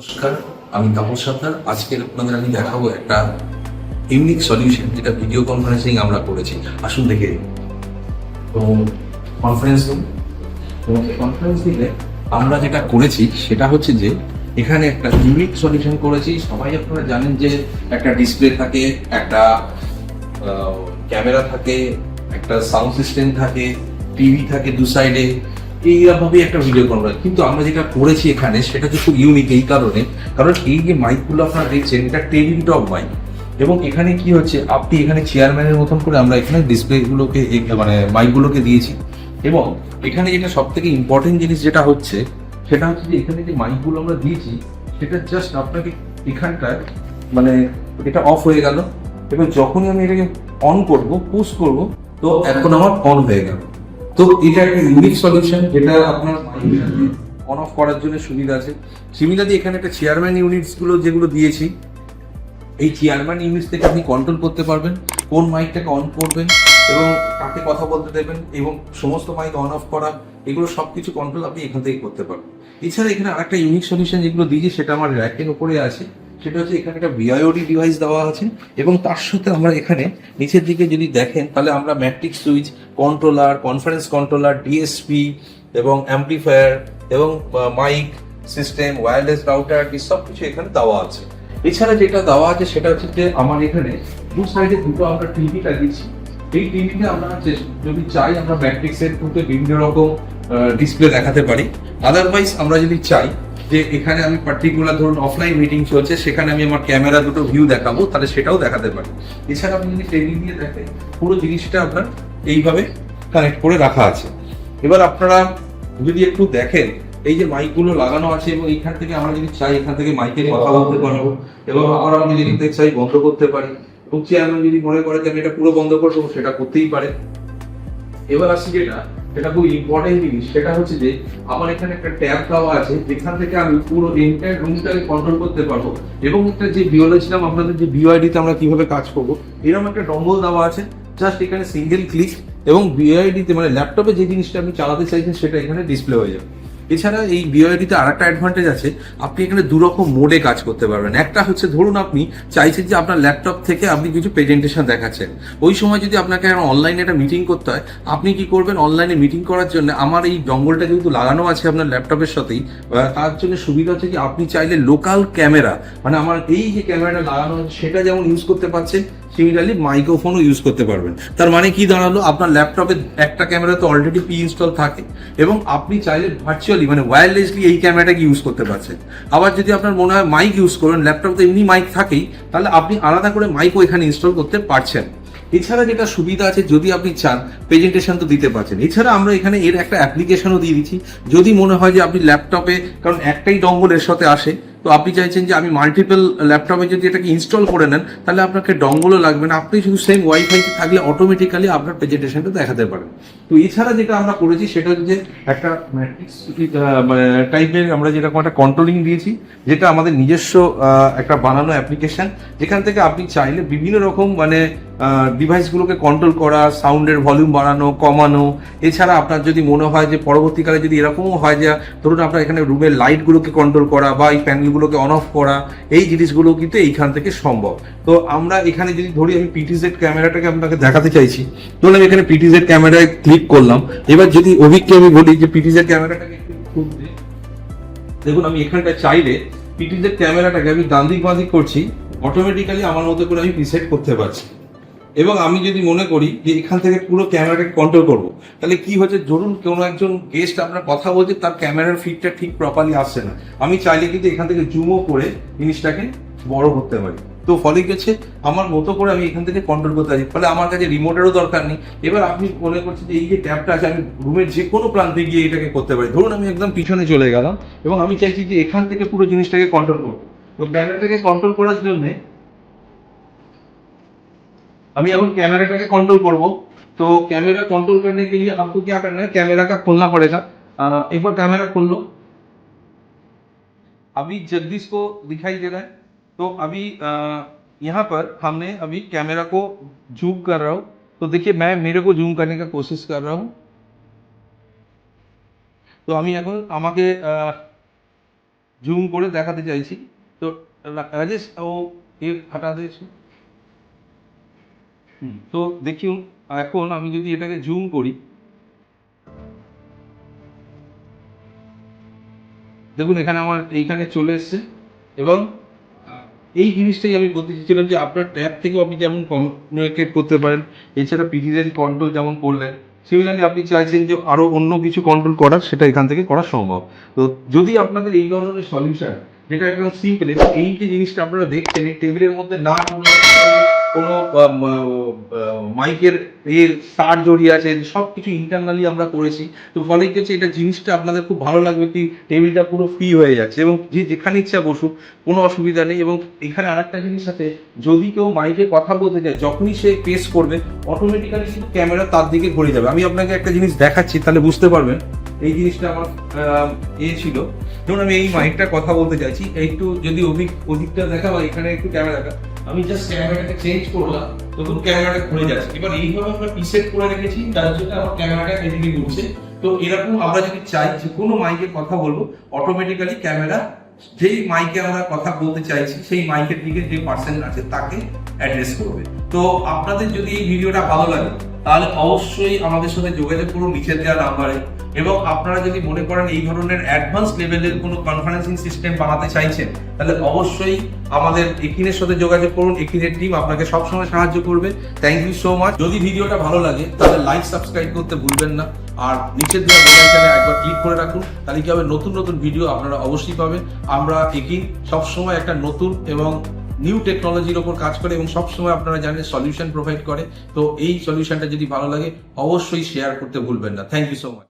নমস্কার, আমি তাপস সরকার। আজকে আপনাদের আমি দেখাবো একটা ইউনিক সলিউশন যেটা ভিডিও কনফারেন্সিং আমরা করেছি। আসুন দেখে নিই। তো কনফারেন্স রুম, এবং এই কনফারেন্স রুমে আমরা যেটা করেছি সেটা হচ্ছে যে এখানে একটা ইউনিক সলিউশন করেছি। সবাই আপনারা জানেন যে একটা ডিসপ্লে থাকে, একটা ক্যামেরা থাকে, একটা সাউন্ড সিস্টেম থাকে, টিভি থাকে দু সাইডে, এইভাবে একটা ভিডিও কনফারেন্স। কিন্তু আমরা যেটা করেছি এখানে সেটা হচ্ছে খুব ইউনিক এই কারণে, কারণ এই যে মাইকগুলো আপনারা দেখছেন এটা টেবিল টপ মাইক। এবং এখানে কি হচ্ছে, আপনি এখানে চেয়ারম্যানের মতন করে আমরা এখানে ডিসপ্লেগুলোকে মানে মাইকগুলোকে দিয়েছি। এবং এখানে যেটা সব থেকে ইম্পর্টেন্ট জিনিস যেটা হচ্ছে সেটা হচ্ছে যে এখানে যে মাইকগুলো আমরা দিয়েছি সেটা জাস্ট আপনাকে এখানটায় মানে এটা অফ হয়ে গেল, এবং যখনই আমি এটাকে অন করব, পুশ করব, তো এখন আমার অন হয়ে গেল। তো এটা একটা ইউনিক সলিউশন যেটা আপনার অন অফ করার জন্য সুবিধা আছে। সিমিলারলি এখানে একটা চেয়ারম্যান ইউনিটস গুলো যেগুলো দিয়েছি, এই চেয়ারম্যান ইউনিটস থেকে আপনি কন্ট্রোল করতে পারবেন কোন মাইকটাকে অন করবেন এবং কাকে কথা বলতে দেবেন, এবং সমস্ত মাইক অন অফ করা, এগুলো সবকিছু কন্ট্রোল আপনি এখান থেকে করতে পারবেন। এছাড়া এখানে আরেকটা ইউনিক সলিউশন যেগুলো দিয়েছি সেটা আমার র্যাকের উপরে আছে। সেটা হচ্ছে এখানে একটা বিআইওডি ডিভাইস দেওয়া আছে, এবং তার সাথে আমরা এখানে নিচের দিকে যদি দেখেন তাহলে আমরা matrix switch, controller, conference controller, DSP এবং অ্যাম্পলিফায়ার এবং মাইক সিস্টেম, ওয়্যারলেস রাউটার, এই সব কিছু এখানে দেওয়া আছে। এছাড়া যেটা দেওয়া আছে সেটা হচ্ছে যে আমার এখানে দু সাইডে দুটো আমরা টিভি লাগিয়েছি। এই টিভিতে আমরা যদি চাই আমরা ম্যাট্রিক্সের থ্রুতে বিভিন্ন রকম ডিসপ্লে দেখাতে পারি। আদারওয়াইজ আমরা যদি চাই যে এখানে আমি পার্টিকুলার ধরুন অফলাইন মিটিং চলছে, সেখানে আমি আমার ক্যামেরা দুটো ভিউ দেখাবো, তাহলে সেটাও দেখাতে পারি। এছাড়া আপনি যদি ট্রেনিং দিয়ে দেখেন পুরো জিনিসটা আপনার এইভাবে কানেক্ট করে রাখা আছে। এবার আপনারা যদি একটু দেখেন এই যে মাইকগুলো লাগানো আছে, এবং এইখান থেকে আমরা যদি চাই এখান থেকে মাইকে কথা বলতে পারবো, এবং আমরা যদি এখান থেকে চাই বন্ধ করতে পারি, এবং চেয়ারম্যান যদি মনে করে যে আমি এটা পুরো বন্ধ করবো সেটা করতেই পারে। এবার আসছি যেটা খুব ইম্পর্টেন্ট জিনিস, সেটা হচ্ছে যে আমার এখানে একটা ট্যাব দেওয়া আছে যেখান থেকে আমি পুরো এন্টায়ার রুমটাকে কন্ট্রোল করতে পারবো। এবং একটা যে বলেছিলাম আপনাদের যে বিওআইডি তে আমরা কিভাবে কাজ করবো, এরকম একটা ডম্বল দেওয়া আছে। জাস্ট এখানে সিঙ্গেল ক্লিক এবং বিওআইডি তে মানে ল্যাপটপে যে জিনিসটা আপনি চালাতে চাইছেন সেটা এখানে ডিসপ্লে হয়ে যাবে। এছাড়া এই বিওআইডিতে আর একটা অ্যাডভান্টেজ আছে, আপনি এখানে দু রকম মোডে কাজ করতে পারবেন। একটা হচ্ছে ধরুন আপনি চাইছেন যে আপনার ল্যাপটপ থেকে আপনি কিছু প্রেজেন্টেশন দেখাচ্ছেন, ওই সময় যদি আপনাকে অনলাইনে একটা মিটিং করতে হয়, আপনি কি করবেন, অনলাইনে মিটিং করার জন্য আমার এই ডঙ্গলটা যেহেতু লাগানো আছে আপনার ল্যাপটপের সাথেই, তার জন্য সুবিধা হচ্ছে কি আপনি চাইলে লোকাল ক্যামেরা, মানে আমার এই যে ক্যামেরাটা লাগানো আছে সেটা যেমন ইউজ করতে পারছেন, সিমিলারলি মাইক্রোফোনও ইউজ করতে পারবেন। তার মানে কি দাঁড়ালো, আপনার ল্যাপটপে একটা ক্যামেরা তো অলরেডি প্রি ইনস্টল থাকে, এবং আপনি চাইলে ভার্চুয়ালি মানে ওয়্যারলেসলি এই ক্যামেরাটাকে ইউজ করতে পারছেন। আবার যদি আপনার মনে হয় মাইক ইউজ করবেন, ল্যাপটপে তো এমনি মাইক থাকেই, তাহলে আপনি আলাদা করে মাইকও এখানে ইনস্টল করতে পারছেন। এছাড়া যেটা সুবিধা আছে, যদি আপনি চান প্রেজেন্টেশন তো দিতে পারছেন। এছাড়া আমরা এখানে এর একটা অ্যাপ্লিকেশনও দিয়ে দিচ্ছি, যদি মনে হয় যে আপনি ল্যাপটপে, কারণ একটাই ডঙ্গল এর সাথে আসে, তো আপনি চাইছেন যে আমি মাল্টিপল ল্যাপটপে যদি এটাকে ইনস্টল করে নেন তাহলে আপনাকে ডঙ্গলও লাগবে না, আপনি শুধু সেম ওয়াইফাই থাকলে অটোমেটিক্যালি আপনার প্রেজেন্টেশনটা দেখাতে পারেন। তো এছাড়া যেটা আমরা করেছি সেটা হচ্ছে যে একটা ম্যাট্রিক্স টাইপের আমরা যেরকম একটা কন্ট্রোলিং দিয়েছি, যেটা আমাদের নিজস্ব একটা বানানো অ্যাপ্লিকেশন, যেখান থেকে আপনি চাইলে বিভিন্ন রকম মানে ডিভাইসগুলোকে কন্ট্রোল করা, সাউন্ডের ভলিউম বাড়ানো কমানো। এছাড়া আপনার যদি মনে হয় যে পরবর্তীকালে যদি এরকমও হয় যে ধরুন আপনার এখানে রুমের লাইটগুলোকে কন্ট্রোল করা বা এই প্যানেলগুলোকে অন অফ করা, এই জিনিসগুলো কিন্তু এইখান থেকে সম্ভব। তো আমরা এখানে যদি ধরি আমি পিটিজেড ক্যামেরাটাকে আপনাকে দেখাতে চাইছি, ধরুন আমি এখানে পিটিজেড ক্যামেরায় ক্লিক করলাম। এবার যদি অভিককে আমি বলি যে পিটিজেড ক্যামেরাটাকে একটু খুলতে, দেখুন আমি এখানটা চাইলে পিটিজেড ক্যামেরাটাকে আমি ডান দিক বাঁ দিক করছি, অটোমেটিক্যালি আমার মতো করে আমি প্রিসেট করতে পারছি। এবং আমি যদি মনে করি যে এখান থেকে পুরো ক্যামেরাটাকে কন্ট্রোল করবো, তাহলে কি হচ্ছে, ধরুন কোনো একজন গেস্ট আপনার কথা বলছে, তার ক্যামেরার ফিটটা ঠিক প্রপারলি আসছে না, আমি চাইলে কিন্তু এখান থেকে জুমও করে জিনিসটাকে বড় করতে পারি। তো ফলে কি হচ্ছে, আমার মতো করে আমি এখান থেকে কন্ট্রোল করতে পারি, ফলে আমার কাছে রিমোটেরও দরকার নেই। এবার আপনি মনে করছেন যে এই যে ট্যাবটা আছে, আমি রুমের যে কোনো প্রান্তে গিয়ে এটাকে করতে পারি। ধরুন আমি একদম পিছনে চলে গেলাম এবং আমি চাইছি যে এখান থেকে পুরো জিনিসটাকে কন্ট্রোল করবো। তো ক্যামেরাটাকে কন্ট্রোল করার জন্য अभी अपन कैमरे का कंट्रोल करबो। तो कैमरा कंट्रोल करने के लिए आपको क्या करना है, कैमरा का खोलना पड़ेगा। एक बार कैमरा खोल लो। अभी जगदीश को दिखाई दे रहा है। तो अभी यहाँ पर हमने अभी कैमरा को जूम कर रहा हूँ। तो देखिए मैं मेरे को जूम करने का कोशिश कर रहा हूँ। तो আমি এখন আমাকে জুম করে দেখাতে চাইছি। তো রাজেশ ও হাঁটা দিয়েছে। তো দেখুন এখন আমি যদি এটাকে জুম করি, দেখুন এখানে আমার এইখানে চলে এসছে এবং এই জিনিসটাই আমি বলতে চাইছিলাম যে আপনার ট্যাব থেকেও আপনি যেমন কমিউনিকেট করতে পারেন, এছাড়া পিটিজেন কন্ট্রোল যেমন করলেন, সিমিলারলি আপনি চাইছেন যে আরও অন্য কিছু কন্ট্রোল করার, সেটা এখান থেকে করা সম্ভব। তো যদি আপনাদের এই ধরনের সলিউশন, যেটা একদম সিম্পল, এবং এই যে জিনিসটা আপনারা দেখছেন এই টেবিলের মধ্যে না কোনো মাইকের তার জড়িয়ে আছে, সব কিছু ইন্টারনালি আমরা করেছি। তো ফলে কি হচ্ছে, এটা জিনিসটা আপনাদের খুব ভালো লাগবে কি টেবিলটা পুরো ফ্রি হয়ে যাচ্ছে এবং যে যেখানে ইচ্ছা বসুক, কোনো অসুবিধা নেই। এবং এখানে আরেকটা জিনিস আছে, যদি কেউ মাইকে কথা বলতে চায়, যখনই সে প্রেস করবে অটোমেটিক্যালি কিন্তু ক্যামেরা তার দিকে ঘুরে যাবে। আমি আপনাকে একটা জিনিস দেখাচ্ছি, তাহলে বুঝতে পারবেন। এই জিনিসটা আমার ছিল, যেমন আমি এই মাইকটা কথা বলতে চাইছি, একটু যদি অধিকটা দেখা বা এখানে একটু ক্যামেরাটা, আমি জাস্ট ক্যামেরাটাকে চেঞ্জ করলাম, তখন ক্যামেরাটা ঘুরে যাচ্ছে। এবার এইভাবে আমরা প্রিসেট করে রেখেছি, তার জন্য আমার ক্যামেরাটা এদিকে ঘুরছে। তো এরকম আমরা যদি চাই যে কোনো মাইকে কথা বলবো, অটোমেটিক্যালি ক্যামেরা যেই মাইকে আমরা কথা বলতে চাইছি সেই মাইকের দিকে যে পার্সন আছে তাকে অ্যাড্রেস করবে। তো আপনাদের যদি এই ভিডিওটা ভালো লাগে, তাহলে অবশ্যই আমাদের সাথে যোগাযোগ করুন নিচে দেওয়া নাম্বারে। এবং আপনারা যদি মনে করেন এই ধরনের অ্যাডভান্স লেভেলের কোনো কনফারেন্সিং সিস্টেম বানাতে চাইছেন, তাহলে অবশ্যই আমাদের একিনের সাথে যোগাযোগ করুন। একিনের টিম আপনাকে সবসময় সাহায্য করবে। Thank you so much. যদি ভিডিওটা ভালো লাগে তাহলে লাইক সাবস্ক্রাইব করতে ভুলবেন না, আর নিচের দেওয়া বেল আইকনে একবার ক্লিক করে রাখুন, তাহলে কি হবে, নতুন নতুন ভিডিও আপনারা অবশ্যই পাবেন। আমরা একিন সবসময় একটা নতুন এবং নিউ টেকনোলজির ওপর কাজ করে এবং সবসময় আপনারা জানেন সলিউশন প্রোভাইড করে। তো এই সলিউশনটা যদি ভালো লাগে অবশ্যই শেয়ার করতে ভুলবেন না। Thank you so much.